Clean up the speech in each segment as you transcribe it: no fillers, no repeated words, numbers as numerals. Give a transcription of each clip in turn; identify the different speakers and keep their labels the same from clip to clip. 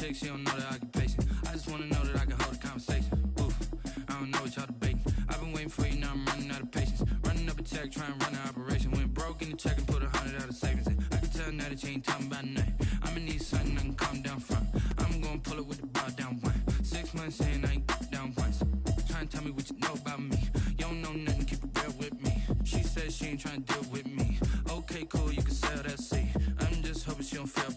Speaker 1: text, she don't know that I can pace it. I just wanna know that I can hold a conversation. Oof, I don't know what y'all debating. I've been waiting for you, now I'm running out of patience. Running up a check, trying to run an operation. Went broke in the check and put 100 out of savings in. I can tell now that you ain't talking about nothing. I'ma need something I can calm down from. I'm gonna pull it with the bar down one. 6 months in, I ain't down once. Trying to tell me what you know about me. You don't know nothing, keep it real with me. She said she ain't trying to deal with me. Okay, cool, you can sell that seat. I'm just hoping she don't fail.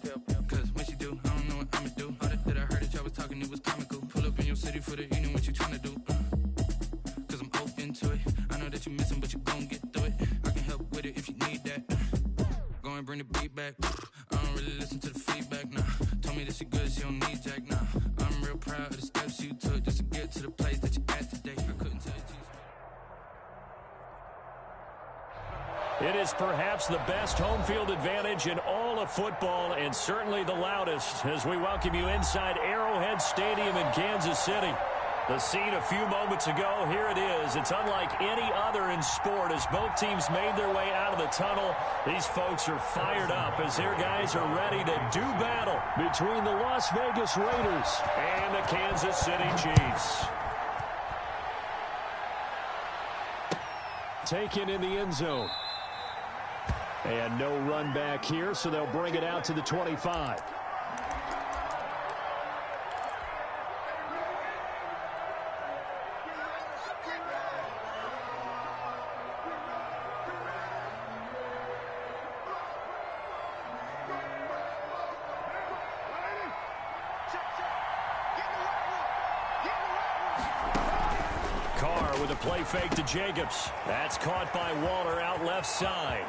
Speaker 1: Cause when she do, I don't know what I'ma do. All that I heard that y'all was talking, it was comical. Pull up in your city for the evening, what you tryna do? Cause I'm open to it. I know that you missing, but you gon' get through it. I can help with it if you need that. Go and bring the beat back. I don't really listen to the feedback, nah. Told me that she good, she don't need Jack, nah. I'm real proud of the steps you took just to get to the place that you at today. I couldn't tell you.
Speaker 2: It is perhaps the best home field advantage in all of football, and certainly the loudest, as we welcome you inside Arrowhead Stadium in Kansas City. The scene a few moments ago, here it is. It's unlike any other in sport as both teams made their way out of the tunnel. These folks are fired up as their guys are ready to do battle between the Las Vegas Raiders and the Kansas City Chiefs. Taken in the end zone. And no run back here, so they'll bring it out to the 25. Carr with a play fake to Jacobs. That's caught by Waller out left side.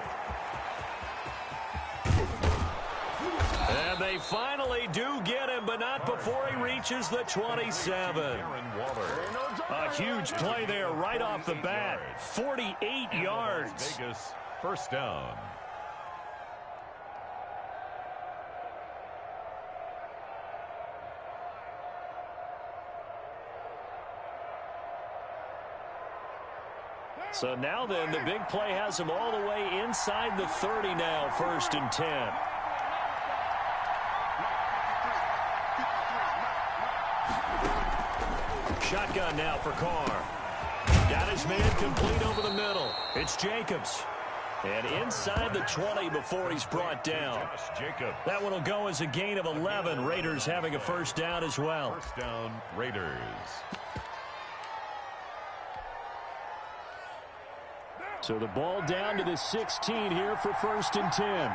Speaker 2: And they finally do get him, but not before he reaches the 27. A huge play there right off the bat. 48 yards.
Speaker 3: Vegas, first down.
Speaker 2: So now then, the big play has him all the way inside the 30 now, 1st and 10. Shotgun now for Carr. Got his man complete over the middle. It's Jacobs. And inside the 20 before he's brought down. That one will go as a gain of 11. Raiders having a first down as well.
Speaker 3: First down, Raiders.
Speaker 2: So the ball down to the 16 here for 1st and 10.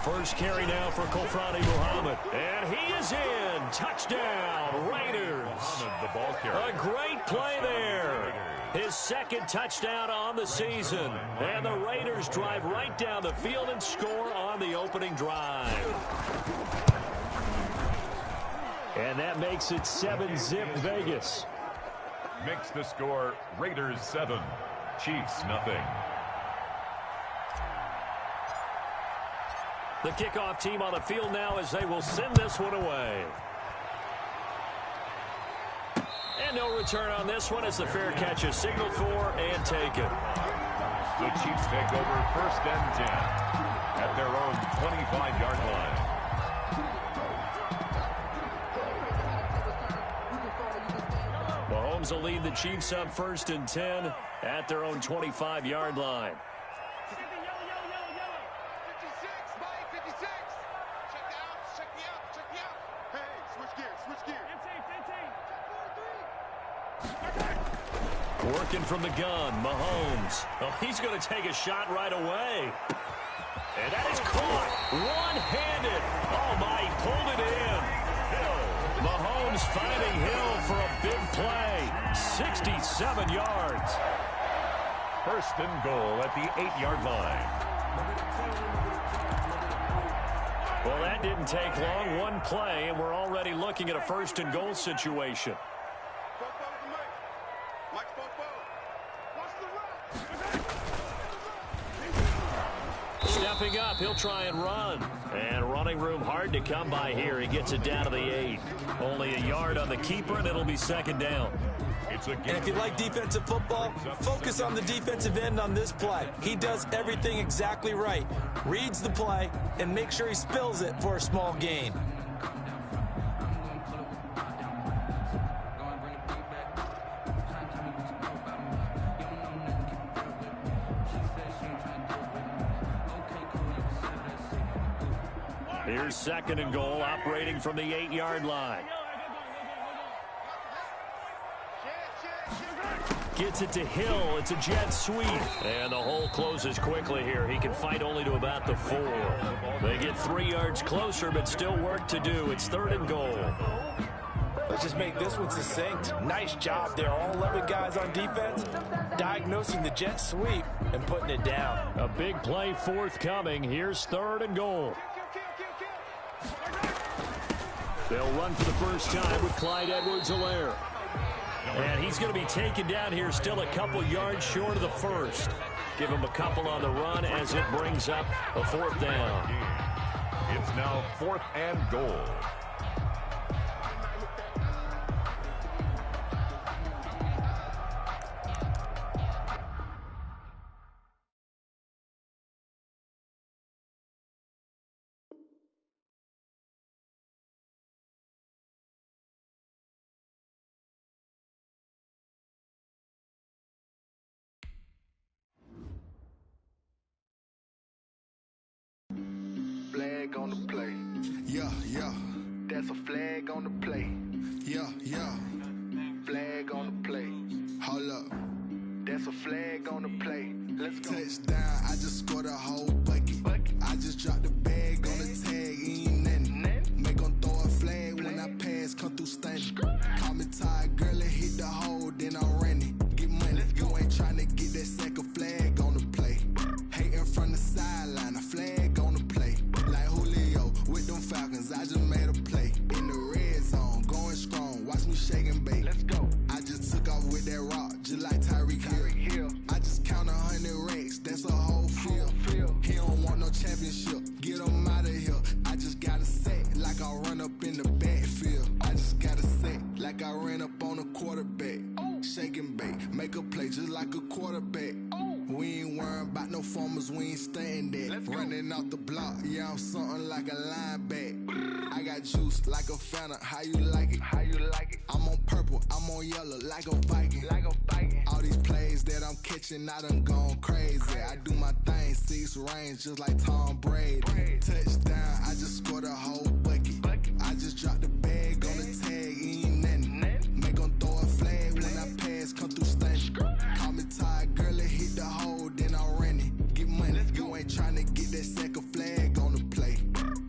Speaker 2: First carry now for Kofrani Muhammad. And he is in. Touchdown, Raiders.
Speaker 3: The ball carrier.
Speaker 2: A great play there. His second touchdown on the season. And the Raiders drive right down the field and score on the opening drive. And that makes it 7-zip Vegas.
Speaker 3: Makes the score Raiders 7, Chiefs nothing.
Speaker 2: The kickoff team on the field now as they will send this one away. And no return on this one as the fair catch is signaled for and taken.
Speaker 3: The Chiefs take over 1st and 10 at their own 25-yard line.
Speaker 2: Mahomes will lead the Chiefs up 1st and 10 at their own 25-yard line. Working from the gun, Mahomes. Oh, he's going to take a shot right away. And that is caught. One-handed. Oh, my, he pulled it in. Mahomes finding Hill for a big play. 67 yards.
Speaker 3: 1st and goal at the 8-yard line.
Speaker 2: Well, that didn't take long. One play, and we're already looking at a 1st and goal situation. Stepping up, he'll try and run. And running room hard to come by here. He gets it down to the 8. Only a yard on the keeper, and it'll be 2nd down.
Speaker 3: It's a
Speaker 4: And
Speaker 3: game.
Speaker 4: if you like defensive football, focus on the defensive end on this play. He does everything exactly right. Reads the play and makes sure he spills it for a small gain.
Speaker 2: Here's 2nd and goal, operating from the 8-yard line. Gets it to Hill. It's a jet sweep. And the hole closes quickly here. He can fight only to about the 4. They get 3 yards closer, but still work to do. It's 3rd and goal.
Speaker 4: Let's just make this one succinct. Nice job there, all 11 guys on defense, diagnosing the jet sweep and putting it down.
Speaker 2: A big play forthcoming. Here's 3rd and goal. They'll run for the first time with Clyde Edwards-Helaire. And he's going to be taken down here, still a couple yards short of the first. Give him a couple on the run as it brings up a 4th down.
Speaker 3: It's now 4th and goal.
Speaker 5: Flag on the play.
Speaker 6: Yeah, yeah.
Speaker 5: That's a flag on the play.
Speaker 6: Yeah, yeah.
Speaker 5: Flag on the play.
Speaker 6: Hold up.
Speaker 5: That's a flag on the play. Let's go.
Speaker 6: Touchdown, I just scored a whole bucket. I just dropped the bag on the tag, ain't nothing. Make 'em throw a flag when I pass, come through stunning. Call me tired, girl, and hit the hole, then I'm running. Get money, you ain't tryna get that second flag on the play. Hating from the sideline, a flag on the play. Like Julio with them Falcons, I just made a play. In the red zone, going strong, watch me shake and bake.
Speaker 5: Let's go.
Speaker 6: I just took off with that rock, just like Tyreek Hill. I just count 100 racks, that's a whole field. He don't want no championship, get him out of here. I just got a set, like I run up in the backfield. I just got a set, like I ran up on a quarterback. Shake and bake, make a play just like a quarterback. We ain't worrying about no formers, we ain't staying there. Running off the block, yeah, I'm something like a linebacker. I got juice like a Fanta, how you like it?
Speaker 5: How you like it?
Speaker 6: I'm on purple, I'm on yellow, like a Viking.
Speaker 5: Like a Viking.
Speaker 6: All these plays that I'm catching, I done gone crazy. I do my thing, 6 range, just like Tom Brady. Touchdown, I just scored a whole bucket. I just dropped the bag on the tag, ain't nothing. Make 'em throw a flag when I pass, come through stunning. Call me tired, girl, and hit the hole, then I'm running. Get money, you ain't tryna get that second flag on the play.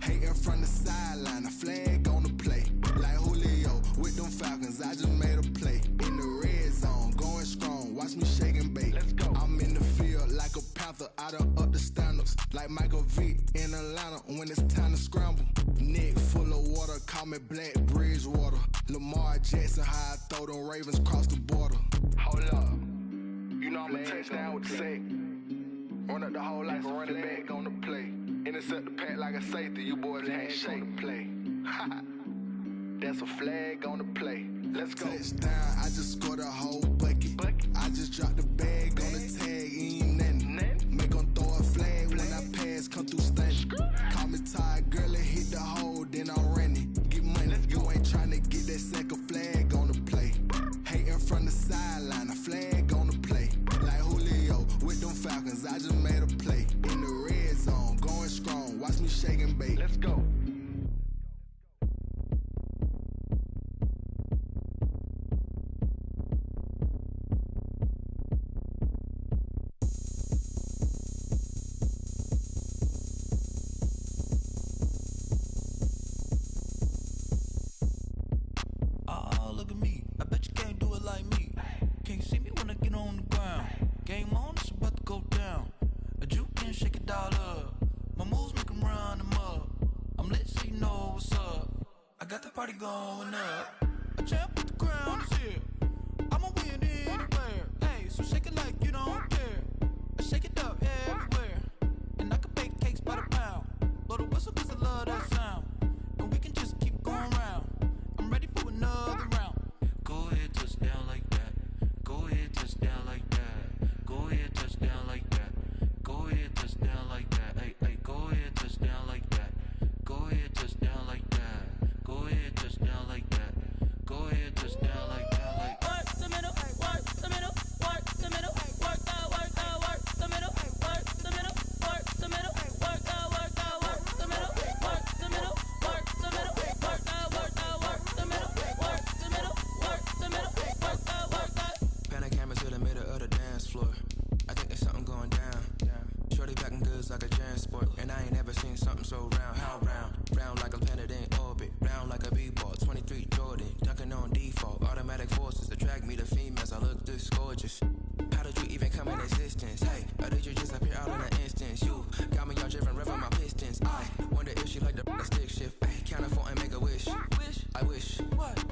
Speaker 6: Hating from the sideline, a flag on the play. Like Julio with them Falcons, I just made a play. In the red zone, going strong, watch me shake and bake.
Speaker 5: Let's go.
Speaker 6: I'm in the field like a Panther, I done up the standards. Like Michael Vick in Atlanta when it's time to scramble. Neck full of water, call me Black Bridgewater. Lamar Jackson, how I throw them Ravens cross the border.
Speaker 5: Hold up. You know I'm a touchdown with the sack. Run up the whole like a running back on the play. Intercept the pack like a safety. You boys can't shake the play. That's a flag on the play. Let's go.
Speaker 6: Touchdown, I just scored a whole bucket. I just dropped the bag on the tag, ain't nothing. Make 'em throw a flag when I pass, come through stunning. Call me tired, girl, and hit the hole, then I'm running. Get money, you ain't tryna get that second flag on the play. Hating from the sideline, a flag on the play. Like Julio with them Falcons, I just made a play. In the red zone, going strong, watch me shake and bake.
Speaker 5: Let's go.
Speaker 7: Oh, look at me. I bet you can't do it like me. Can't see me when I get on the ground. Game on, it's about to go down. A juke can shake it all up. My moves make 'em run them up. I'm lit so you know what's up. I got the party going up. A champ with the crown is here. I'ma win anywhere. Hey, so shake it like you don't care. I shake it up everywhere. And I can bake cakes by the pound. Blow the whistle 'cause I love that sound. And we can just keep going round. I'm ready for another round. Go ahead, touch down like that.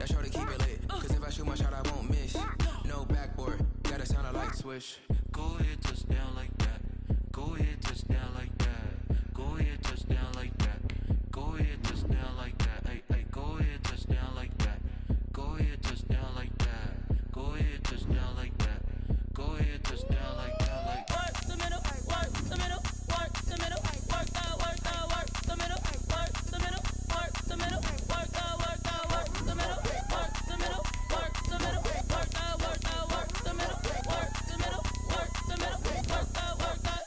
Speaker 1: That's sure to keep it lit. Cause if I shoot my shot, I won't miss. No backboard, gotta sound a light switch.
Speaker 7: Go ahead, touchdown like that. Go ahead, touchdown like that. Go ahead, touchdown like that. Go ahead, touchdown like that. Hey, hey, go ahead, touchdown like that. Go ahead, touchdown like that. Go ahead, touchdown like that. Go ahead, touchdown like that. Like work the middle, work the middle, work the middle, work out, work out, work the middle, work the middle, work the middle, work out, work out, work the middle, work the middle, work the middle, work out, work out, work the middle, work the middle, work the middle, work out, work out.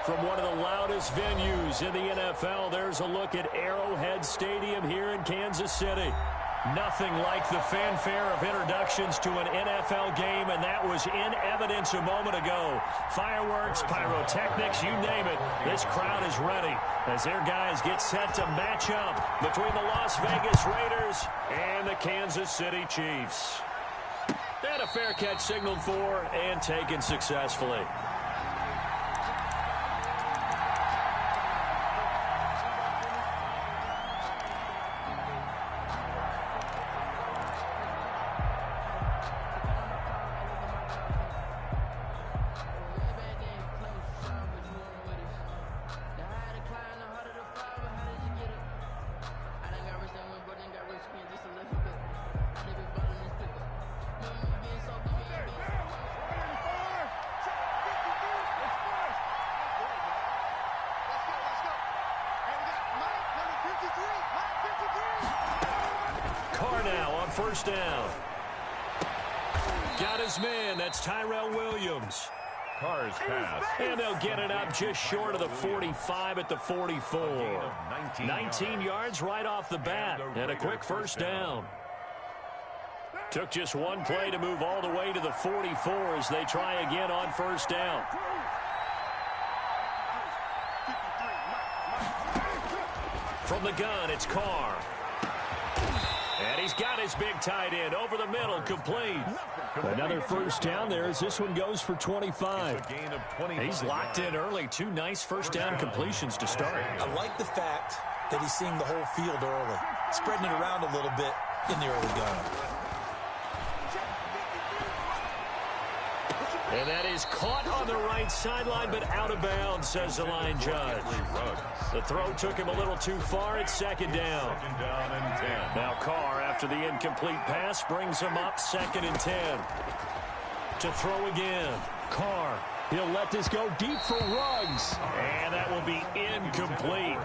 Speaker 2: From one of the loudest venues in the NFL, there's a look at Arrowhead Stadium here in Kansas City. Nothing like the fanfare of introductions to an NFL game, and that was in evidence a moment ago. Fireworks, pyrotechnics, you name it. This crowd is ready as their guys get set to match up between the Las Vegas Raiders and the Kansas City Chiefs. And a fair catch signaled for and taken successfully. First down. Got his man. That's Tyrell Williams.
Speaker 3: Carr's pass.
Speaker 2: And they'll get it up just short of the 45 at the 44. 19 yards right off the bat. And a quick first down. Took just one play to move all the way to the 44 as they try again on first down. From the gun, it's Carr. And he's got his big tight end over the middle, complete. Another first down there as this one goes for 25. He's locked in early. Two nice first down completions to start.
Speaker 4: I like the fact that he's seeing the whole field early, spreading it around a little bit in the early gun.
Speaker 2: And that is caught on the right sideline, but out of bounds, says the line judge. The throw took him a little too far. It's second down. Now Carr, after the incomplete pass, brings him up 2nd and 10. To throw again. Carr, he'll let this go deep for Ruggs. And that will be incomplete.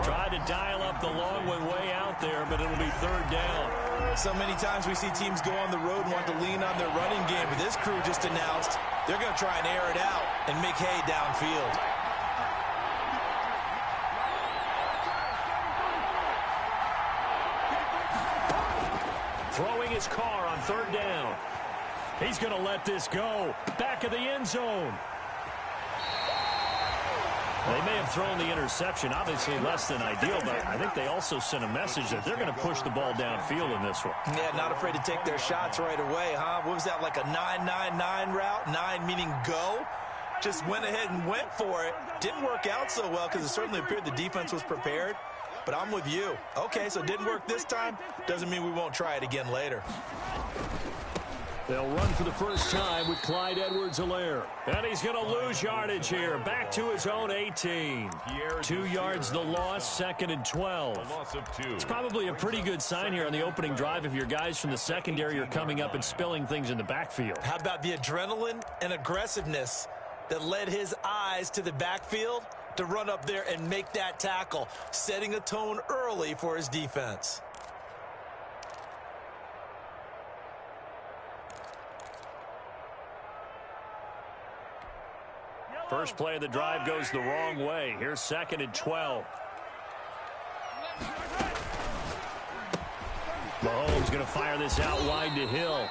Speaker 2: Tried to dial up the long one way out there, but it'll be 3rd down.
Speaker 4: So many times we see teams go on the road and want to lean on their running game, but this crew just announced they're going to try and air it out and make hay downfield.
Speaker 2: Throwing his Carr on 3rd down. He's going to let this go. Back of the end zone. They may have thrown the interception, obviously less than ideal, but I think they also sent a message that they're going to push the ball downfield in this one.
Speaker 4: Yeah, not afraid to take their shots right away, huh? What was that, like a 9-9-9 route? 9 meaning go? Just went ahead and went for it. Didn't work out so well because it certainly appeared the defense was prepared. But I'm with you. Okay, so it didn't work this time. Doesn't mean we won't try it again later.
Speaker 2: They'll run for the first time with Clyde Edwards-Helaire. And he's going to lose yardage here. Back to his own 18. 2 yards the loss, 2nd and 12. It's probably a pretty good sign here on the opening drive if your guys from the secondary are coming up and spilling things in the backfield.
Speaker 4: How about the adrenaline and aggressiveness that led his eyes to the backfield to run up there and make that tackle, setting a tone early for his defense.
Speaker 2: First play of the drive goes the wrong way. Here's 2nd and 12. Mahomes going to fire this out wide to Hill.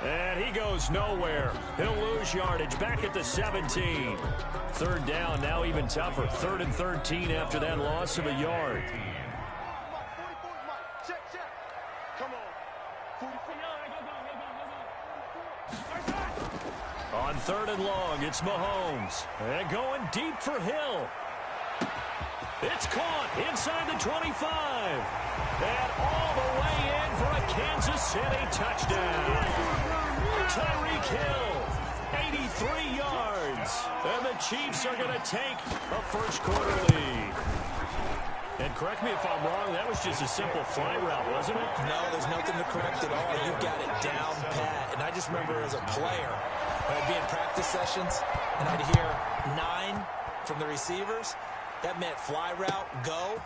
Speaker 2: And he goes nowhere. He'll lose yardage back at the 17. 3rd down, now even tougher. 3rd and 13 after that loss of a yard. On 3rd and long, it's Mahomes. And going deep for Hill. It's caught inside the 25. And all the way in for a Kansas City touchdown. Tyreek Hill, 83 yards. And the Chiefs are going to take a first-quarter lead. And correct me if I'm wrong, that was just a simple fly route, wasn't it?
Speaker 4: No, there's nothing to correct at all. You've got it down pat. And I just remember as a player, when I'd be in practice sessions, and I'd hear 9 from the receivers. That meant fly route, go.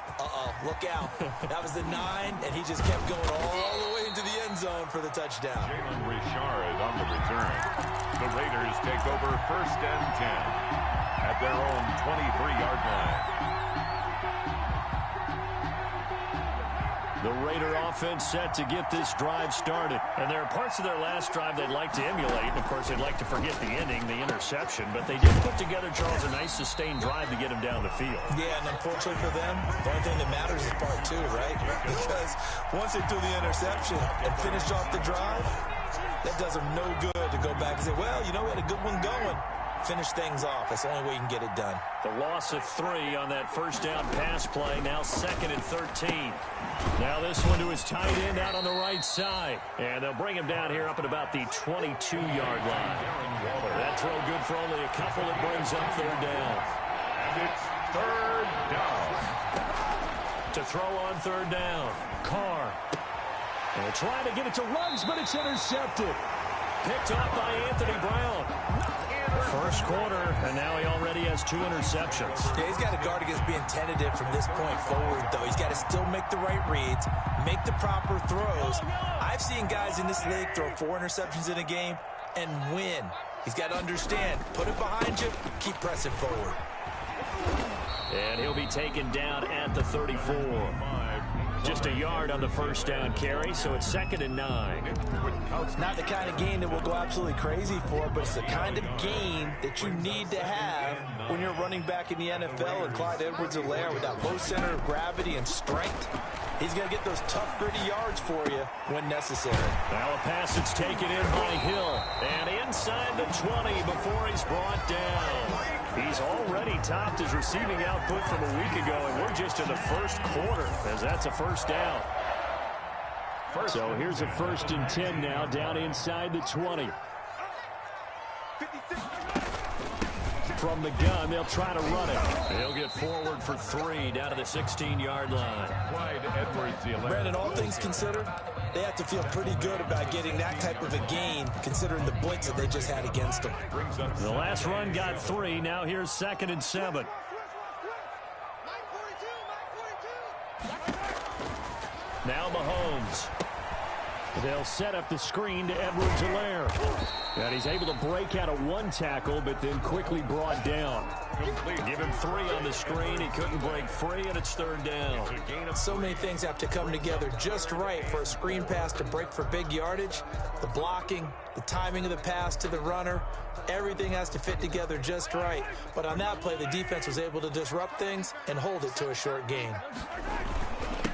Speaker 4: Look out. That was the 9, and he just kept going all the way into the end zone for the touchdown.
Speaker 3: Jalen Richard on the return. The Raiders take over 1st and 10 at their own 23-yard line.
Speaker 2: The Raider offense set to get this drive started. And there are parts of their last drive they'd like to emulate. Of course, they'd like to forget the ending, the interception. But they did put together, Charles, a nice sustained drive to get him down the field.
Speaker 4: Yeah, and unfortunately for them, the only thing that matters is part 2, right? Because once they threw the interception and finished off the drive, that does them no good to go back and say, well, you know, we had a good one going. Finish things off. That's the only way you can get it done.
Speaker 2: The loss of 3 on that first down pass play. Now 2nd and 13. Now this one to his tight end out on the right side. And they'll bring him down here up at about the 22-yard line. That throw good for only a couple. It brings up 3rd down.
Speaker 3: And it's 3rd down.
Speaker 2: To throw on 3rd down. Carr. And they're trying to get it to Ruggs, but it's intercepted. Picked off by Anthony Brown. First quarter, and now he already has 2 interceptions.
Speaker 4: Yeah, he's got to guard against being tentative from this point forward, though. He's got to still make the right reads, make the proper throws. I've seen guys in this league throw 4 interceptions in a game and win. He's got to understand, put it behind you, keep pressing forward.
Speaker 2: And he'll be taken down at the 34. Just a yard on the first down carry, so it's 2nd and 9.
Speaker 4: It's not the kind of gain that we'll go absolutely crazy for, but it's the kind of gain that you need to have when you're running back in the NFL. And Clyde Edwards-Helaire, with that low center of gravity and strength, he's going to get those tough, gritty yards for you when necessary.
Speaker 2: Now a pass that's taken in by Hill, and inside the 20 before he's brought down. He's already topped his receiving output from a week ago, and we're just in the first quarter, as that's a first down. So here's a 1st and 10 now, down inside the 20. From the gun, they'll try to run it. They'll get forward for 3 down to the 16-yard line.
Speaker 3: Clyde Edwards-Helaire.
Speaker 4: Brandon, all things considered, they have to feel pretty good about getting that type of a gain, considering the blitz that they just had against them.
Speaker 2: The last run got 3. Now here's 2nd and 7. Now Mahomes. They'll set up the screen to Edwards-Helaire. And he's able to break out of 1 tackle, but then quickly brought down. Give him 3 on the screen. He couldn't break free, and it's 3rd down.
Speaker 4: So many things have to come together just right for a screen pass to break for big yardage. The blocking, the timing of the pass to the runner, everything has to fit together just right. But on that play, the defense was able to disrupt things and hold it to a short gain.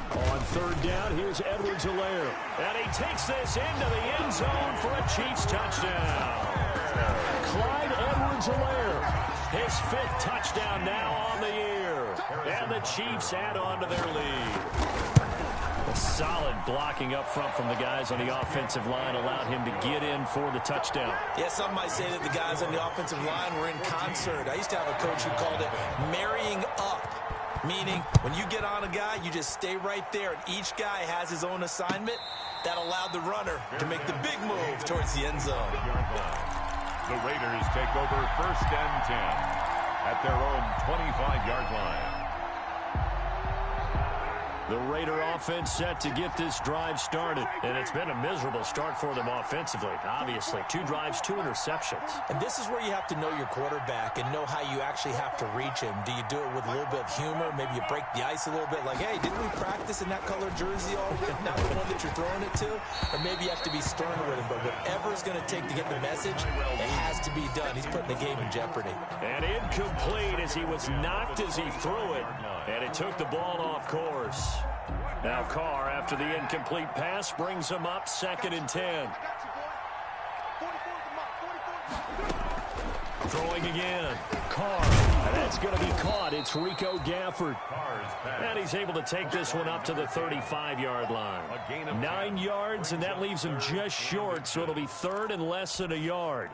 Speaker 2: On 3rd down, here's Edwards-Helaire. And he takes this into the end zone for a Chiefs touchdown. Clyde Edwards-Helaire, his 5th touchdown now on the year. And the Chiefs add on to their lead. A solid blocking up front from the guys on the offensive line allowed him to get in for the touchdown.
Speaker 4: Yeah, some might say that the guys on the offensive line were in concert. I used to have a coach who called it marrying up. Meaning, when you get on a guy, you just stay right there, and each guy has his own assignment. That allowed the runner to make the big move towards the end zone.
Speaker 3: The Raiders take over 1st and 10 at their own 25-yard line.
Speaker 2: The Raider offense set to get this drive started. And it's been a miserable start for them offensively. Obviously, 2 drives, 2 interceptions.
Speaker 4: And this is where you have to know your quarterback and know how you actually have to reach him. Do you do it with a little bit of humor? Maybe you break the ice a little bit like, hey, didn't we practice in that colored jersey all week? Not the one that you're throwing it to? Or maybe you have to be stern with him. But whatever it's going to take to get the message, it has to be done. He's putting the game in jeopardy.
Speaker 2: And incomplete as he was knocked as he threw it. And it took the ball off course. Now Carr, after the incomplete pass, brings him up 2nd and 10. Throwing again. Carr. And that's going to be caught. It's Rico Gafford. And he's able to take this one up to the 35-yard line. 9 yards, and that leaves him just short, so it'll be 3rd and less than a yard.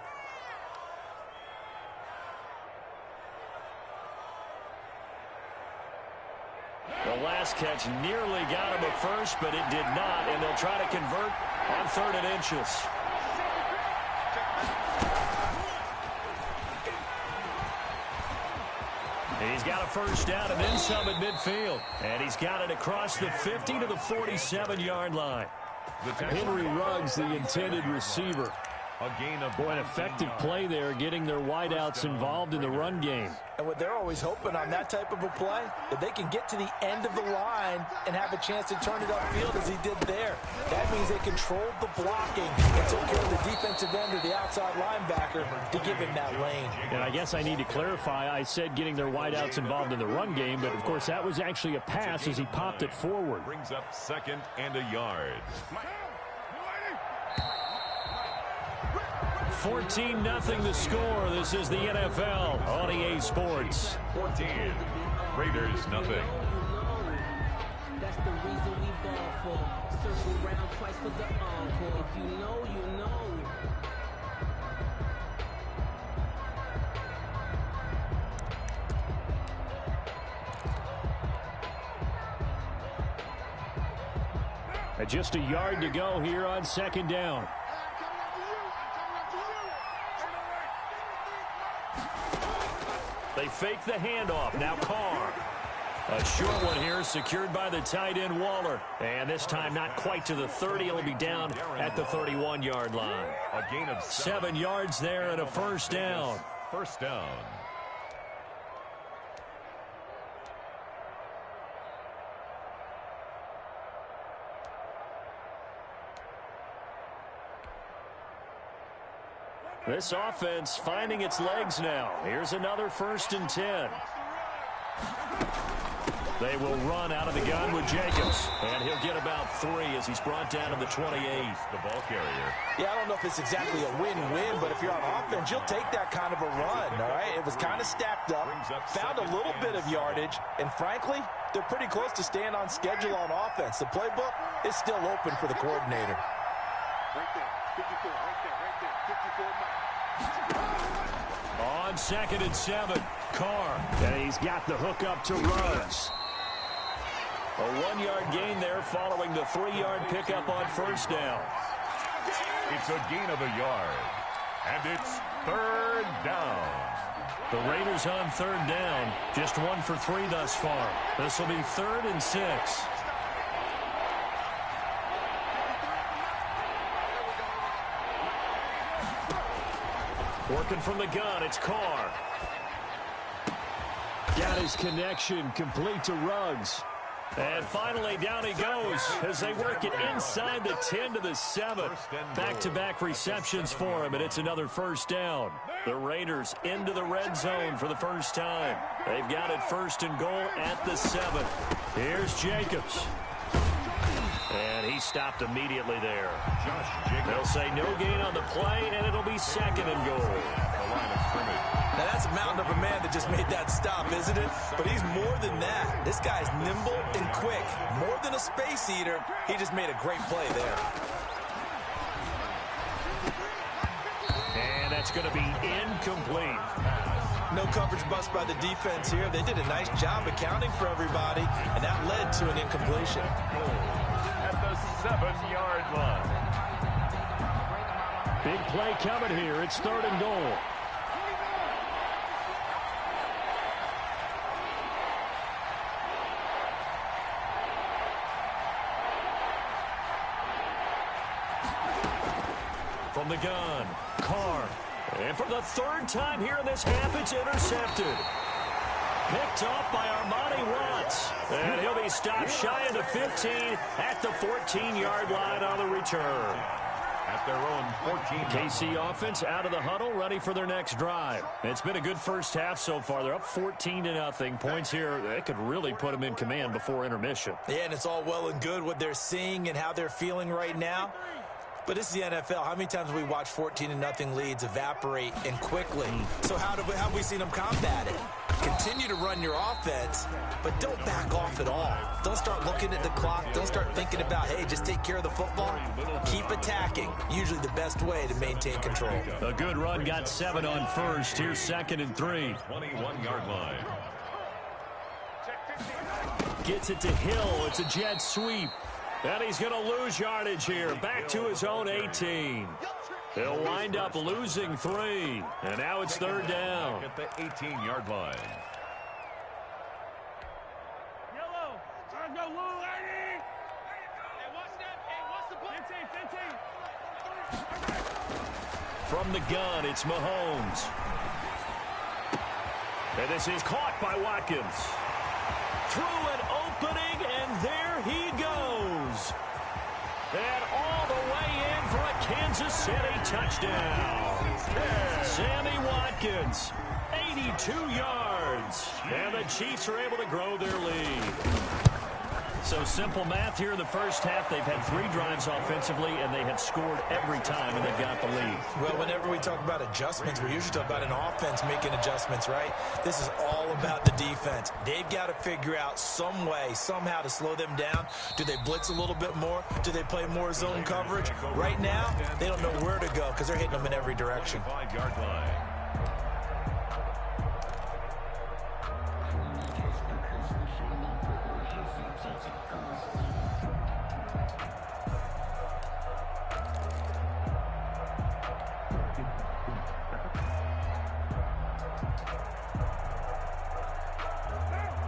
Speaker 2: The last catch nearly got him a first, but it did not, and they'll try to convert on 3rd and inches. He's got a first down and then some at midfield. And he's got it across the 50 to the 47-yard line. Henry Ruggs, the intended receiver. Boy, an effective play there, getting their wideouts involved in the run game.
Speaker 4: And what they're always hoping on that type of a play, that they can get to the end of the line and have a chance to turn it upfield as he did there. That means they controlled the blocking and took care of the defensive end or the outside linebacker to give him that lane.
Speaker 2: And I guess I need to clarify, I said getting their wideouts involved in the run game, but of course that was actually a pass as he popped it forward.
Speaker 3: Brings up 2nd and a yard.
Speaker 2: 14-0 the score. This is the NFL on EA Sports.
Speaker 3: 14. Raiders nothing.
Speaker 8: That's the reason we ball for. Circle round twice for the encore. If you know, you know.
Speaker 2: Just a yard to go here on 2nd down. They fake the handoff. Now Carr. A short one here secured by the tight end Waller. And this time not quite to the 30. It'll be down at the 31-yard line.
Speaker 3: A gain of
Speaker 2: 7 yards there and a first down.
Speaker 3: First down.
Speaker 2: This offense finding its legs now. Here's another 1st and 10. They will run out of the gun with Jacobs. And he'll get about 3 as he's brought down to the 28.
Speaker 3: The ball carrier.
Speaker 4: Yeah, I don't know if it's exactly a win-win, but if you're on offense, you'll take that kind of a run, all right? It was kind of stacked up, found a little bit of yardage, and frankly, they're pretty close to staying on schedule on offense. The playbook is still open for the coordinator.
Speaker 5: Right there, 54, right there, 54 miles.
Speaker 2: On 2nd and 7, Carr. And he's got the hook up to Ruggs. A 1-yard gain there following the 3-yard pickup on first down.
Speaker 3: It's a gain of a yard. And it's 3rd down.
Speaker 2: The Raiders on 3rd down. Just 1 for 3 thus far. This will be 3rd and 6. Working from the gun, it's Carr. Got his connection complete to Ruggs. And finally, down he goes as they work it inside the 10 to the 7. Back-to-back receptions for him, and it's another first down. The Raiders into the red zone for the first time. They've got it 1st and goal at the 7. Here's Jacobs. And he stopped immediately there. They'll say no gain on the play, and it'll be 2nd and goal.
Speaker 3: The line of scrimmage.
Speaker 4: Now, that's a mountain of a man that just made that stop, isn't it? But he's more than that. This guy's nimble and quick. More than a space eater, he just made a great play there.
Speaker 2: And that's going to be incomplete.
Speaker 4: No coverage bust by the defense here. They did a nice job accounting for everybody, and that led to an incompletion.
Speaker 3: At the 7-yard line.
Speaker 2: Big play coming here. It's 3rd and goal. From the gun, Carr. And for the third time here in this half, it's intercepted. Picked off by Armani Watts. And he'll be stopped shy of the 15 at the 14-yard line on the return.
Speaker 3: At their own 14.
Speaker 2: KC offense out of the huddle, ready for their next drive. It's been a good first half so far. They're up 14-0. Points here, they could really put them in command before intermission.
Speaker 4: Yeah, and it's all well and good what they're seeing and how they're feeling right now. But this is the NFL. How many times have we watched 14-0 leads evaporate and quickly? So how have we seen them combat it? Continue to run your offense, but don't back off at all. Don't start looking at the clock. Don't start thinking about, hey, just take care of the football. Keep attacking. Usually the best way to maintain control.
Speaker 2: A good run, got 7 on first. Here's 2nd and 3.
Speaker 3: 21-yard line.
Speaker 2: Gets it to Hill. It's a jet sweep. And he's going to lose yardage here. Back to his own 18. They'll wind up losing 3. And now it's 3rd down.
Speaker 3: At the 18-yard line.
Speaker 9: Yellow. Let's go, little lady. Hey, what's that? Hey, what's the 15?
Speaker 2: From the gun, it's Mahomes. And this is caught by Watkins. Through an opening, and there he goes. And all the way in for a Kansas City touchdown. Sammy Watkins, 82 yards. And the Chiefs are able to grow their lead. So simple math here in the first half. They've had 3 drives offensively, and they have scored every time, and they've got the lead.
Speaker 4: Well, whenever we talk about adjustments, we usually talk about an offense making adjustments, right? This is all about the defense. They've got to figure out some way, somehow to slow them down. Do they blitz a little bit more? Do they play more zone coverage? Right now, they don't know where to go because they're hitting them in every direction.
Speaker 3: 5-yard line.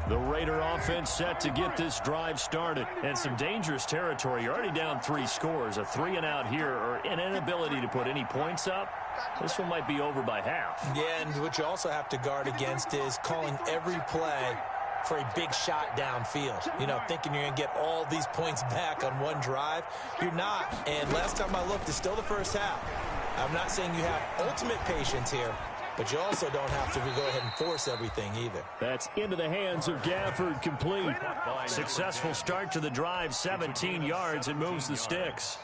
Speaker 2: The Raider offense set to get this drive started. And some dangerous territory. You're already down 3 scores. A 3-and-out here, or an inability to put any points up. This one might be over by half.
Speaker 4: Yeah, and what you also have to guard against is calling every play for a big shot downfield. You know, thinking you're going to get all these points back on one drive. You're not. And last time I looked, it's still the first half. I'm not saying you have ultimate patience here, but you also don't have to go ahead and force everything either.
Speaker 2: That's into the hands of Gafford, complete. Successful start to the drive, 17 yards, and moves the sticks.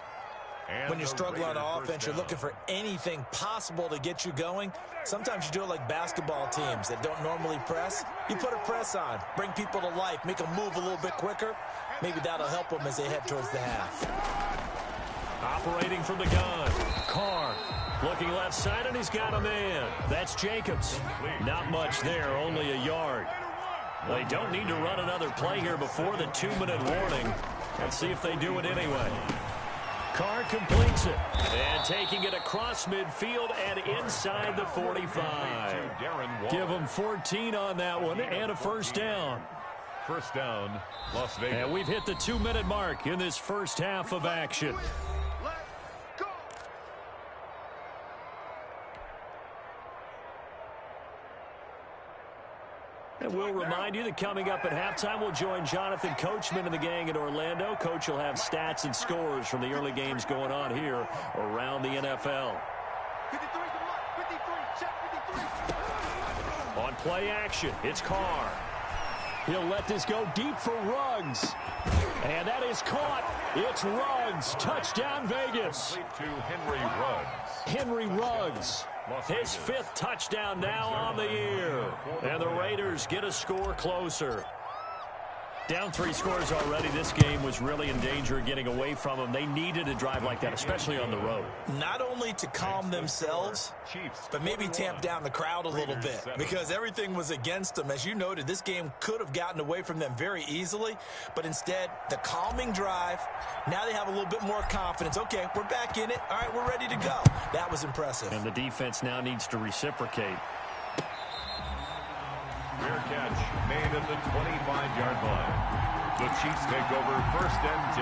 Speaker 4: When you struggle on offense, you're looking for anything possible to get you going. Sometimes you do it like basketball teams that don't normally press. You put a press on, bring people to life, make them move a little bit quicker. Maybe that'll help them as they head towards the half.
Speaker 2: Operating from the gun, Carr. Looking left side, and he's got a man. That's Jacobs. Not much there, only a yard. They don't need to run another play here before the 2-minute warning. Let's see if they do it anyway. Carr completes it. And taking it across midfield and inside the 45. Give them 14 on that one and a first down.
Speaker 3: First down, Las Vegas.
Speaker 2: And we've hit the 2-minute mark in this first half of action. And we'll remind you that coming up at halftime, we'll join Jonathan Coachman and the gang in Orlando. Coach will have stats and scores from the early games going on here around the NFL.
Speaker 9: 53, check 53.
Speaker 2: On play action, it's Carr. He'll let this go deep for Ruggs. And that is caught. It's Ruggs. Touchdown, Vegas.
Speaker 3: To Henry Ruggs.
Speaker 2: Henry Ruggs. His 5th touchdown now on the year. And the Raiders get a score closer. Down 3 scores already. This game was really in danger of getting away from them. They needed a drive like that, especially on the road.
Speaker 4: Not only to calm themselves, but maybe tamp down the crowd a little bit because everything was against them. As you noted, this game could have gotten away from them very easily, but instead, the calming drive, now they have a little bit more confidence. Okay, we're back in it. All right, we're ready to go. That was impressive.
Speaker 2: And the defense now needs to reciprocate.
Speaker 3: Fair catch made at the 25-yard line. The Chiefs take over 1st and 10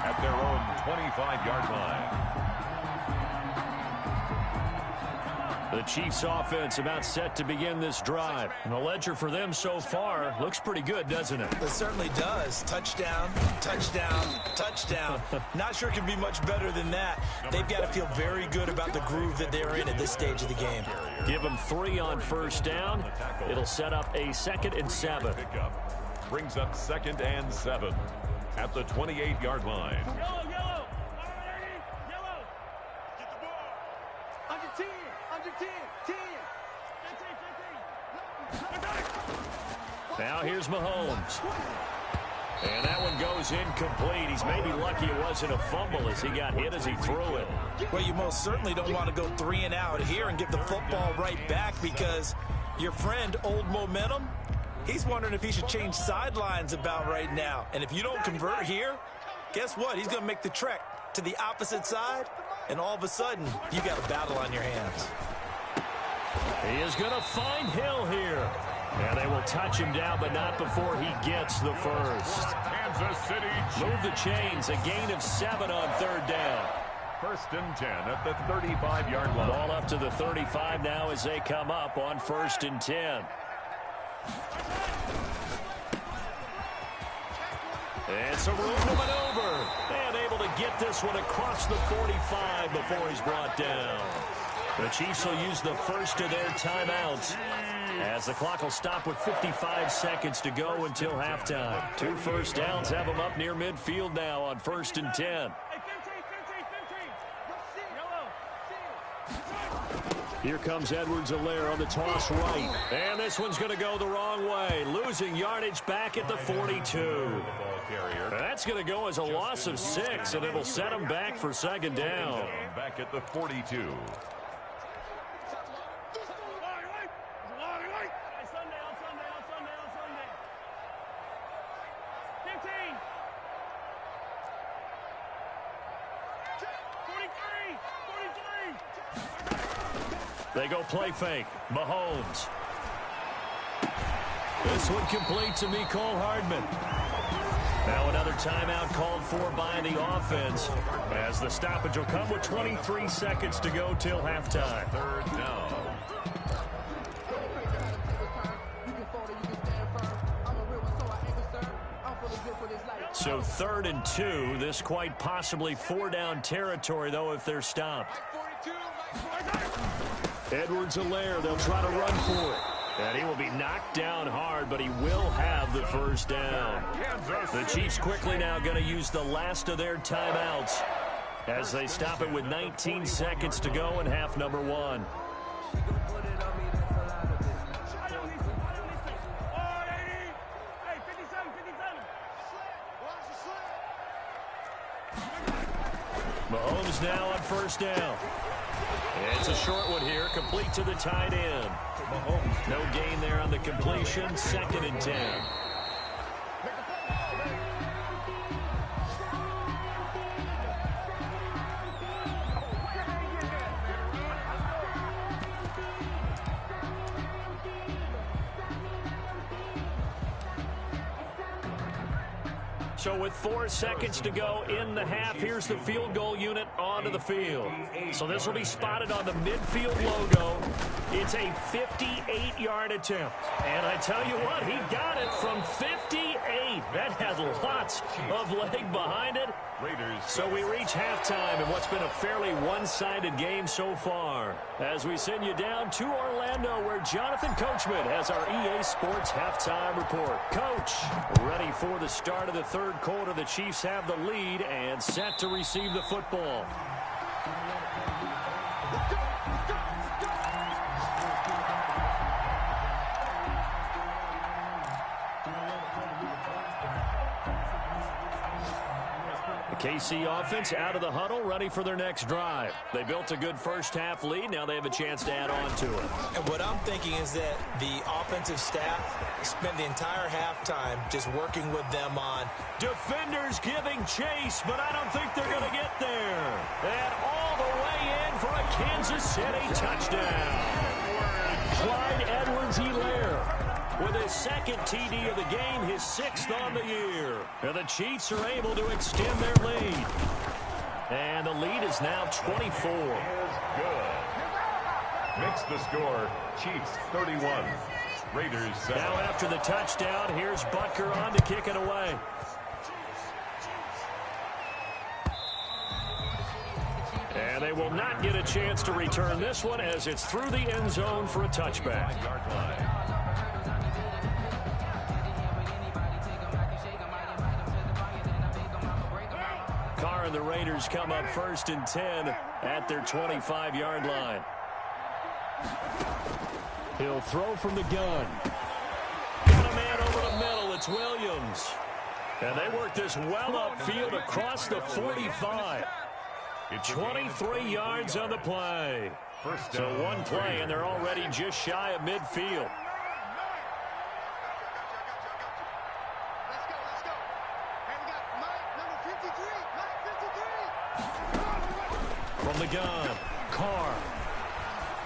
Speaker 3: at their own 25-yard line.
Speaker 2: The Chiefs offense about set to begin this drive. And the ledger for them so far looks pretty good, doesn't it?
Speaker 4: It certainly does. Touchdown, touchdown, touchdown. Not sure it can be much better than that. They've got to feel very good about the groove that they're in at this stage of the game.
Speaker 2: Give them 3 on first down. It'll set up a 2nd and 7.
Speaker 3: Brings up 2nd and 7 at the 28-yard line.
Speaker 9: Yellow, yellow. Yellow. Get the ball. Under 10. Under 10. 10. 15. 15.
Speaker 2: Now here's Mahomes. And that one goes incomplete. He's maybe lucky it wasn't a fumble as he got hit as he threw it.
Speaker 4: Well, you most certainly don't want to go 3 and out here and get the football right back because your friend, Old Momentum, he's wondering if he should change sidelines about right now. And if you don't convert here, guess what? He's going to make the trek to the opposite side, and all of a sudden, you got a battle on your hands.
Speaker 2: He is going to find Hill here. And they will touch him down, but not before he gets the first.
Speaker 3: Kansas City.
Speaker 2: Move the chains. A gain of 7 on 3rd down.
Speaker 3: 1st and 10 at the 35-yard line.
Speaker 2: Ball up to the 35 now as they come up on 1st and 10. And some room to maneuver. And able to get this one across the 45 before he's brought down. The Chiefs will use the first of their timeouts as the clock will stop with 55 seconds to go until halftime. 2 first downs have them up near midfield now on 1st and 10. Here comes Edwards-Helaire on the toss right. And this one's going to go the wrong way. Losing yardage back at the 42. That's going to go as a loss of 6, and it'll set them back for 2nd down.
Speaker 3: Back at the 42.
Speaker 2: They go play fake. Mahomes. This one complete to Mecole Hardman. Now another timeout called for by the offense as the stoppage will come with 23 seconds to go till halftime.
Speaker 3: 3rd down.
Speaker 2: So 3rd and 2. This quite possibly 4-down territory, though, if they're stopped. Edwards-Helaire, they'll try to run for it. And he will be knocked down hard, but he will have the first down. The Chiefs quickly now going to use the last of their timeouts as they stop it with 19 seconds to go in half number 1. Mahomes now on first down. It's a short one here, complete to the tight end. No gain there on the completion, 2nd and 10. So with 4 seconds to go in the half, here's the field goal unit onto the field. So this will be spotted on the midfield logo. It's a 58-yard attempt. And I tell you what, he got it from 58. That had lots of leg behind it. So we reach halftime in what's been a fairly one-sided game so far. As we send you down to Orlando, where Jonathan Coachman has our EA Sports halftime report. Coach, ready for the start of the 3rd quarter. The Chiefs have the lead and set to receive the football. KC offense out of the huddle, ready for their next drive. They built a good first-half lead. Now they have a chance to add on to it.
Speaker 4: And what I'm thinking is that the offensive staff spent the entire halftime just working with them on
Speaker 2: defenders giving chase, but I don't think they're going to get there. And all the way in for a Kansas City touchdown. Clyde Edwards-Helaire with his 2nd TD of the game, his 6th on the year. And the Chiefs are able to extend their lead. And the lead is now 24.
Speaker 3: Makes the score Chiefs 31, Raiders 7.
Speaker 2: Now after the touchdown, here's Butker on to kick it away. And they will not get a chance to return this one as it's through the end zone for a touchback. Carr and the Raiders come up 1st and 10 at their 25-yard line. He'll throw from the gun. Got a man over the middle. It's Williams. And they work this well upfield across the 45. 23 yards on the play. So one play, and they're already just shy of midfield. From the gun, Carr.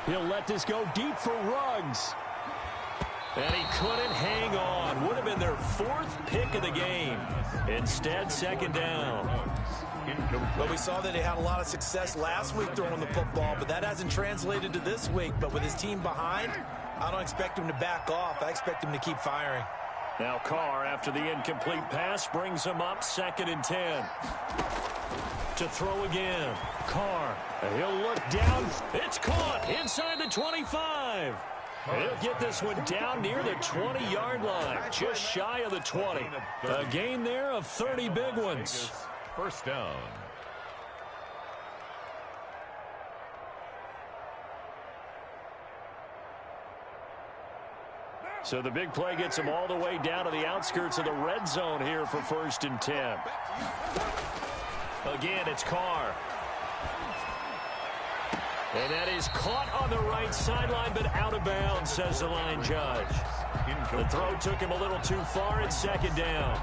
Speaker 2: He'll let this go deep for Ruggs. And he couldn't hang on. Would have been their 4th pick of the game. Instead, 2nd down.
Speaker 4: Well, we saw that he had a lot of success last week throwing the football, but that hasn't translated to this week. But with his team behind, I don't expect him to back off. I expect him to keep firing.
Speaker 2: Now Carr, after the incomplete pass, brings him up 2nd and 10. To throw again. Carr. He'll look down. It's caught inside the 25. He'll get this one down near the 20-yard line, just shy of the 20. A gain there of 30 big ones.
Speaker 3: 1st down.
Speaker 2: So the big play gets him all the way down to the outskirts of the red zone here for 1st and 10. Again, it's Carr. And that is caught on the right sideline, but out of bounds, says the line judge. The throw took him a little too far. It's 2nd down.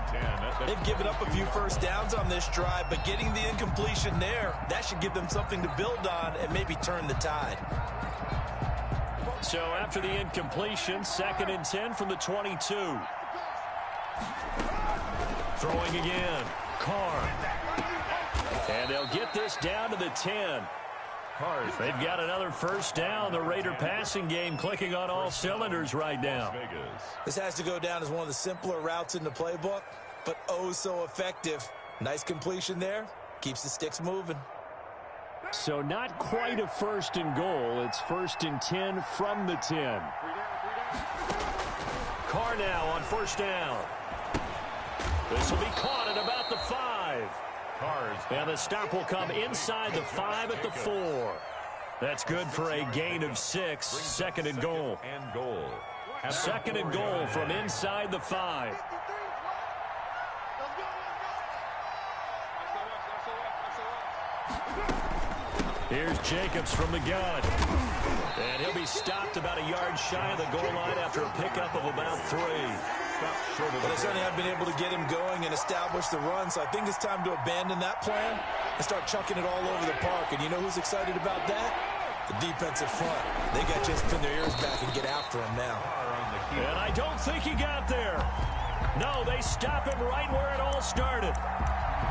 Speaker 4: They've given up a few first downs on this drive, but getting the incompletion there, that should give them something to build on and maybe turn the tide.
Speaker 2: So after the incompletion, 2nd and 10 from the 22. Throwing again. Carr. And they'll get this down to the 10. They've got another 1st down. The Raider passing game clicking on all cylinders right now.
Speaker 4: This has to go down as one of the simpler routes in the playbook, but oh so effective. Nice completion there. Keeps the sticks moving.
Speaker 2: So not quite a 1st and goal. It's 1st and 10 from the 10. Carr now on 1st down. This will be caught at about the 5. And the stop will come inside the 5 at the 4. That's good for a gain of 6. 2nd and goal. 2nd and goal from inside the 5. Here's Jacobs from the gun. And he'll be stopped about a yard shy of the goal line after a pickup of about 3.
Speaker 4: But they certainly have been able to get him going and establish the run, so I think it's time to abandon that plan and start chucking it all over the park. And you know who's excited about that? The defensive front. They got to just pin their ears back and get after him now.
Speaker 2: And I don't think he got there. No, they stop him right where it all started.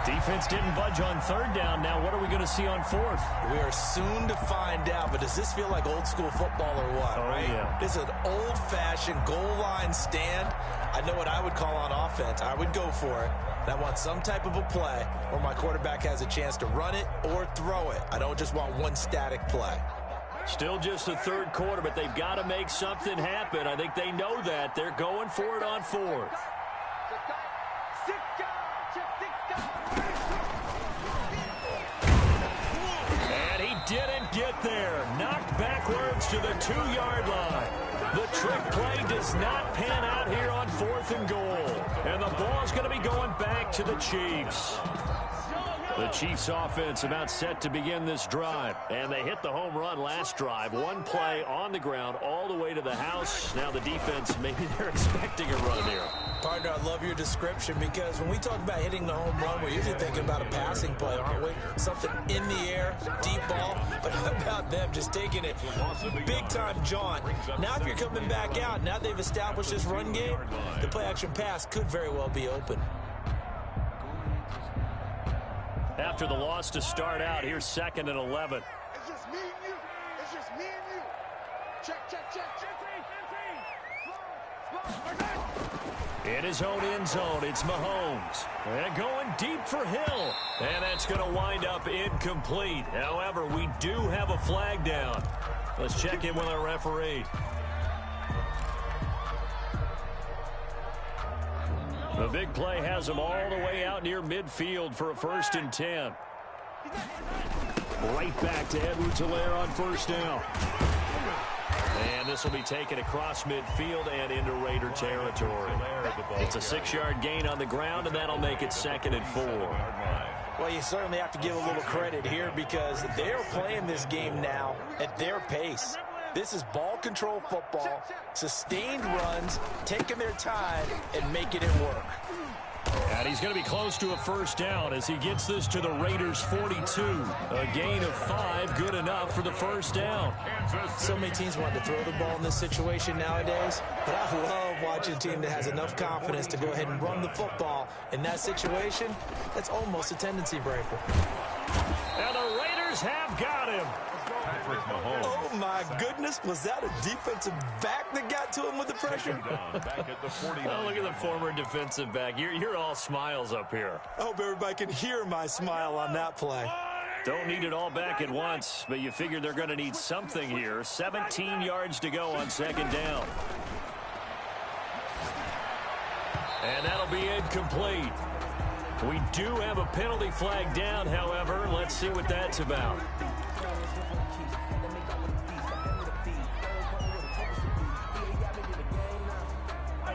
Speaker 2: Defense didn't budge on 3rd down. Now what are we going to see on 4th?
Speaker 4: We are soon to find out, but does this feel like old school football or what, right?
Speaker 2: Yeah.
Speaker 4: This is an old-fashioned goal line stand. I know what I would call on offense. I would go for it. And I want some type of a play where my quarterback has a chance to run it or throw it. I don't just want one static play.
Speaker 2: Still just the 3rd quarter, but they've got to make something happen. I think they know that. They're going for it on 4th. And he didn't get there. Knocked backwards to the 2-yard line. The trick play does not pan out here on 4th and goal. And the ball's going to be going back to the Chiefs. The Chiefs offense about set to begin this drive. And they hit the home run last drive. One play on the ground all the way to the house. Now the defense, maybe they're expecting a run here.
Speaker 4: Partner, I love your description because when we talk about hitting the home run, we're usually thinking about a passing play, aren't we? Something in the air, deep ball. But how about them just taking it big-time jaunt? Now if you're coming back out, now they've established this run game, the play-action pass could very well be open.
Speaker 2: After the loss to start out, here's 2nd and 11.
Speaker 9: It's just me and you. It's just me and you.
Speaker 2: In his own end zone, it's Mahomes. And going deep for Hill. And that's going to wind up incomplete. However, we do have a flag down. Let's check in with our referee. The big play has him all the way out near midfield for a 1st and 10. Right back to Edwards-Helaire on 1st down. And this will be taken across midfield and into Raider territory. It's a 6-yard gain on the ground, and that'll make it 2nd and 4.
Speaker 4: Well, you certainly have to give a little credit here because they're playing this game now at their pace. This is ball control football, sustained runs, taking their time, and making it work.
Speaker 2: And he's going to be close to a 1st down as he gets this to the Raiders' 42. A gain of 5, good enough for the 1st down.
Speaker 4: So many teams want to throw the ball in this situation nowadays, but I love watching a team that has enough confidence to go ahead and run the football. In that situation, that's almost a tendency breaker.
Speaker 2: And the Raiders have got him.
Speaker 3: Patrick Mahomes.
Speaker 4: Oh, my goodness. Was that a defensive back that got to him with the pressure?
Speaker 3: Back at the 49.
Speaker 2: Oh, look at the former defensive back. You're all smiles up here.
Speaker 4: I hope everybody can hear my smile on that play.
Speaker 2: Don't need it all back at once, but you figure they're going to need something here. 17 yards to go on 2nd down. And that'll be incomplete. We do have a penalty flag down, however. Let's see what that's about.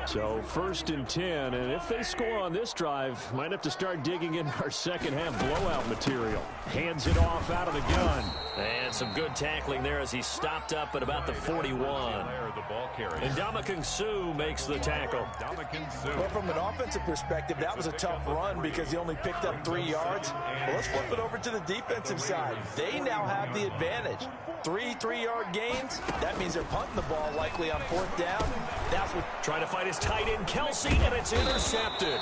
Speaker 2: So 1st and 10, and if they score on this drive, might have to start digging in our second-half blowout material. Hands it off out of the gun. And some good tackling there as he stopped up at about the 41. And Ndamukong Suh makes the tackle.
Speaker 4: Well, from an offensive perspective, that was a tough run because he only picked up 3 yards. Well, let's flip it over to the defensive side. They now have the advantage. 3 3-yard gains. That means they're punting the ball likely on 4th down. That's what...
Speaker 2: Trying to find his tight end, Kelsey, and it's intercepted.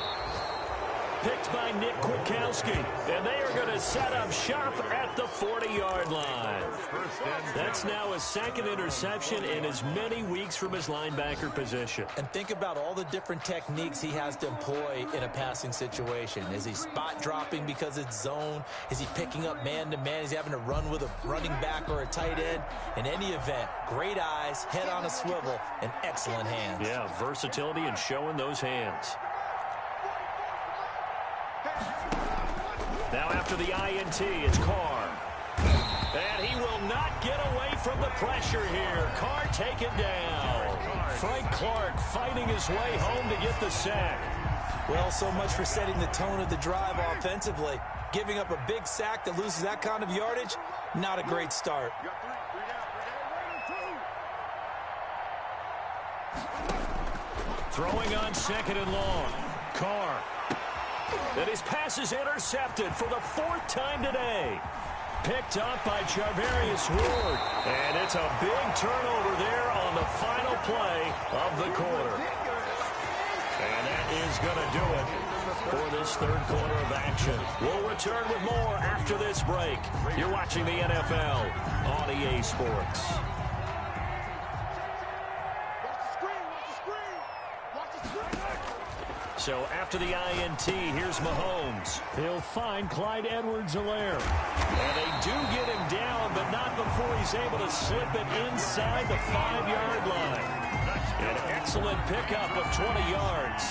Speaker 2: Picked by Nick Kwiatkowski. And they are going to set up shop at the 40-yard line. That's now his 2nd interception in as many weeks from his linebacker position.
Speaker 4: And think about all the different techniques he has to employ in a passing situation. Is he spot dropping because it's zone? Is he picking up man-to-man? Is he having to run with a running back or a tight end? In any event, great eyes, head on a swivel, and excellent hands.
Speaker 2: Yeah, versatility and showing those hands. Now after the INT, it's Carr. And he will not get away from the pressure here. Carr taken down. Frank Clark fighting his way home to get the sack.
Speaker 4: Well, so much for setting the tone of the drive offensively. Giving up a big sack that loses that kind of yardage, not a great start.
Speaker 2: Throwing on 2nd and long. Carr. And his pass is intercepted for the 4th time today. Picked up by Charvarius Ward. And it's a big turnover there on the final play of the quarter. And that is going to do it for this 3rd quarter of action. We'll return with more after this break. You're watching the NFL on EA Sports. So after the INT, here's Mahomes. He'll find Clyde Edwards-Helaire. And they do get him down, but not before he's able to slip it inside the 5-yard line. An excellent pickup of 20 yards.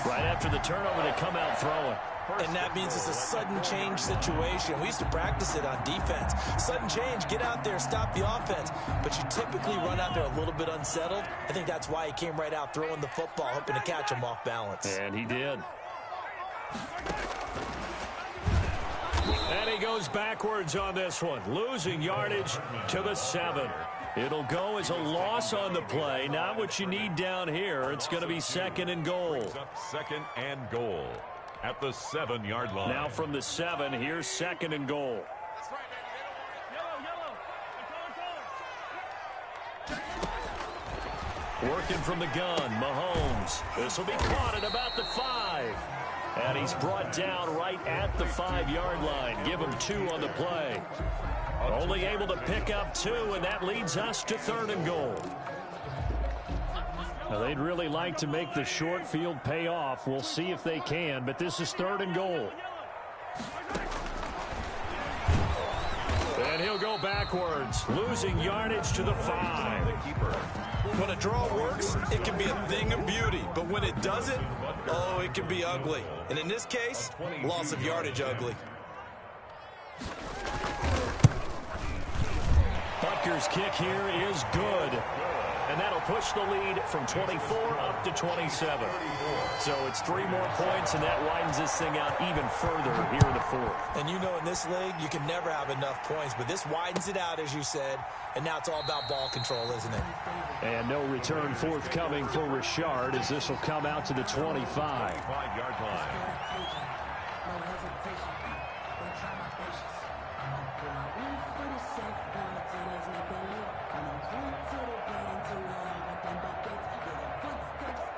Speaker 2: Right after the turnover to come out throwing.
Speaker 4: And that means it's a sudden change situation. We used to practice it on defense. Sudden change, get out there, stop the offense. But you typically run out there a little bit unsettled. I think that's why he came right out throwing the football, hoping to catch him off balance.
Speaker 2: And he did. And he goes backwards on this one, losing yardage to the 7. It'll go as a loss on the play. Not what you need down here. It's going to be 2nd and goal.
Speaker 3: 2nd and goal at the 7-yard line.
Speaker 2: Now from the 7, here's 2nd and goal. Working from the gun, Mahomes. This will be caught at about the 5. And he's brought down right at the 5-yard line. Give him 2 on the play. Only able to pick up 2, and that leads us to 3rd and goal. Now, they'd really like to make the short field pay off. We'll see if they can, but this is 3rd and goal. And he'll go backwards, losing yardage to the 5.
Speaker 4: When a draw works, it can be a thing of beauty. But when it doesn't, oh, it can be ugly. And in this case, loss of yardage ugly.
Speaker 2: Butker's kick here is good. And that'll push the lead from 24 up to 27. So it's 3 more points, and that widens this thing out even further here in the 4th.
Speaker 4: And you know, in this league, you can never have enough points. But this widens it out, as you said. And now it's all about ball control, isn't it?
Speaker 2: And no return forthcoming for Richard, as this will come out to the 25.
Speaker 3: 5-yard line.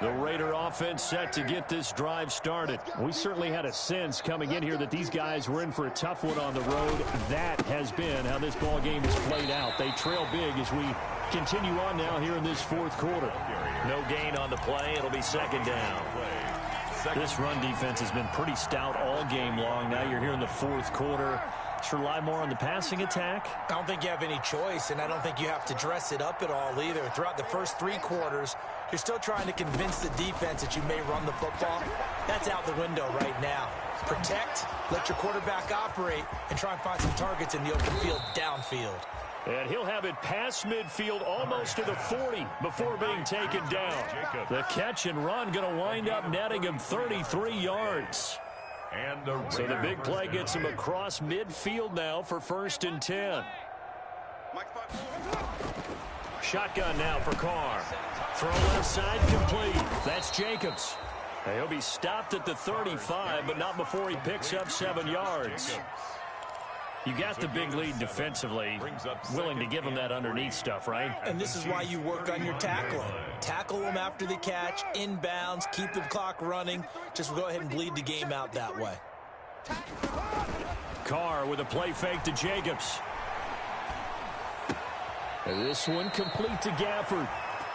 Speaker 2: The Raider offense set to get this drive started. We certainly had a sense coming in here that these guys were in for a tough one on the road. That has been how this ball game has played out. They trail big as we continue on now here in this 4th quarter. No gain on the play. It'll be 2nd down. This run defense has been pretty stout all game long. Now you're here in the 4th quarter. Should rely more on the passing attack?
Speaker 4: I don't think you have any choice, and I don't think you have to dress it up at all either. Throughout the first 3 quarters, you're still trying to convince the defense that you may run the football. That's out the window right now. Protect, let your quarterback operate, and try and find some targets in the open field downfield.
Speaker 2: And he'll have it past midfield almost to the 40 before being taken down. The catch and run going to wind up netting him 33 yards. So the big play gets him across midfield now for 1st and 10. Shotgun now for Carr. Throw left side complete. That's Jacobs. He'll be stopped at the 35, but not before he picks up 7 yards. You got the big lead defensively, willing to give him that underneath stuff, right?
Speaker 4: And this is why you work on your tackling. Tackle them after the catch, inbounds, keep the clock running. Just go ahead and bleed the game out that way.
Speaker 2: Carr with a play fake to Jacobs. And this one complete to Gafford.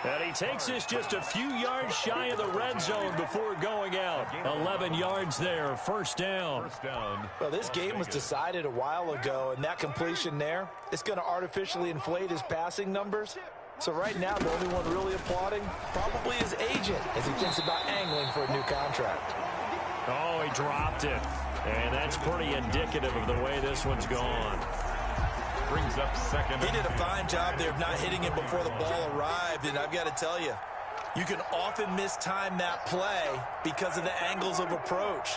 Speaker 2: And he takes this just a few yards shy of the red zone before going out. 11 yards there, 1st down.
Speaker 4: Well, this game was decided a while ago, and that completion there, it's going to artificially inflate his passing numbers. So right now, the only one really applauding probably his agent as he thinks about angling for a new contract.
Speaker 2: Oh, he dropped it. And that's pretty indicative of the way this one's gone.
Speaker 3: Brings up 2nd.
Speaker 4: He did a fine job there of not hitting him before the ball arrived, and I've got to tell you, you can often mistime that play because of the angles of approach.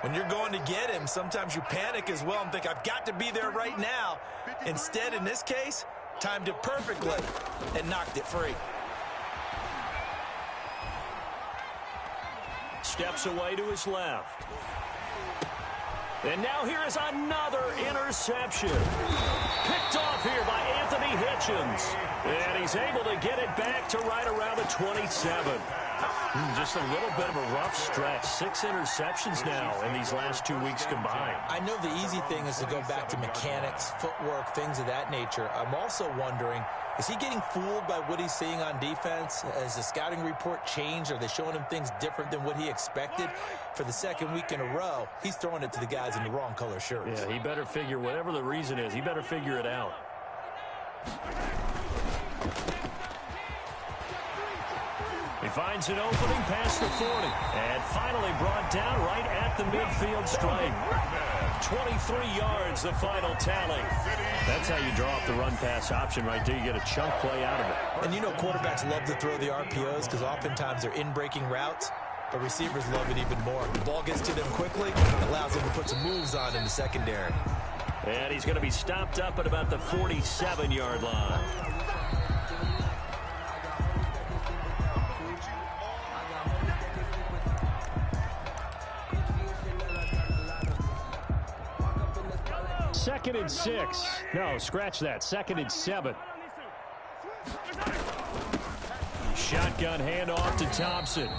Speaker 4: When you're going to get him, sometimes you panic as well and think, I've got to be there right now. Instead, in this case, timed it perfectly and knocked it free.
Speaker 2: Steps away to his left. And now here is another interception. Picked off here by Anthony Hitchens. And he's able to get it back to right around the 27. Just a little bit of a rough stretch. 6 interceptions now in these last 2 weeks combined.
Speaker 4: I know the easy thing is to go back to mechanics, footwork, things of that nature. I'm also wondering, is he getting fooled by what he's seeing on defense? Has the scouting report changed? Are they showing him things different than what he expected? For the 2nd week in a row, he's throwing it to the guys in the wrong color shirts.
Speaker 2: Yeah, he better figure, whatever the reason is, he better figure it out. He finds an opening past the 40. And finally brought down right at the midfield stripe. 23 yards, the final tally. That's how you draw up the run-pass option right there. You get a chunk play out of it.
Speaker 4: And you know quarterbacks love to throw the RPOs because oftentimes they're in-breaking routes. But receivers love it even more. The ball gets to them quickly. It allows them to put some moves on in the secondary.
Speaker 2: And he's going to be stopped up at about the 47-yard line. Second and 6. No, scratch that. 2nd and 7. Shotgun handoff to Thompson.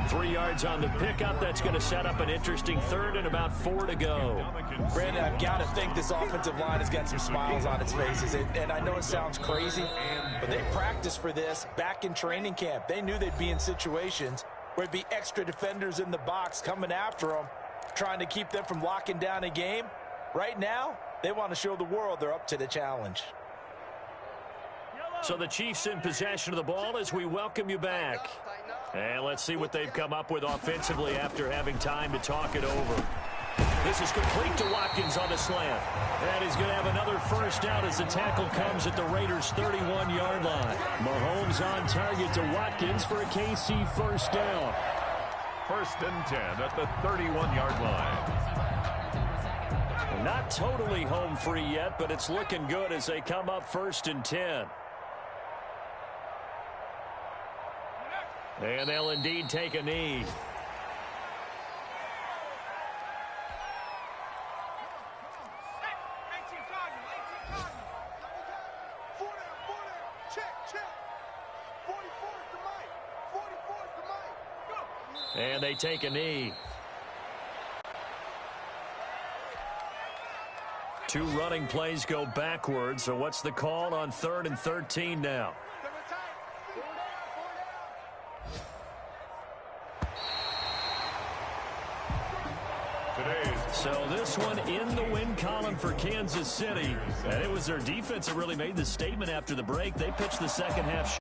Speaker 2: 3 yards on the pickup. That's going to set up an interesting third and about 4 to go.
Speaker 4: Brandon, I've got to think this offensive line has got some smiles on its faces. And I know it sounds crazy, but they practiced for this back in training camp. They knew they'd be in situations where there'd be extra defenders in the box coming after them, trying to keep them from locking down a game. Right now, they want to show the world they're up to the challenge.
Speaker 2: So the Chiefs in possession of the ball as we welcome you back. And let's see what they've come up with offensively after having time to talk it over. This is complete to Watkins on the slant. And he's going to have another first down as the tackle comes at the Raiders' 31-yard line. Mahomes on target to Watkins for a KC first down.
Speaker 3: 1st and 10 at the 31-yard line.
Speaker 2: Not totally home free yet, but it's looking good as they come up 1st and 10. And they'll indeed take a knee. And they take a knee. 2 running plays go backwards. So what's the call on 3rd and 13 now? So this one in the win column for Kansas City. And it was their defense that really made the statement after the break. They pitched the second half.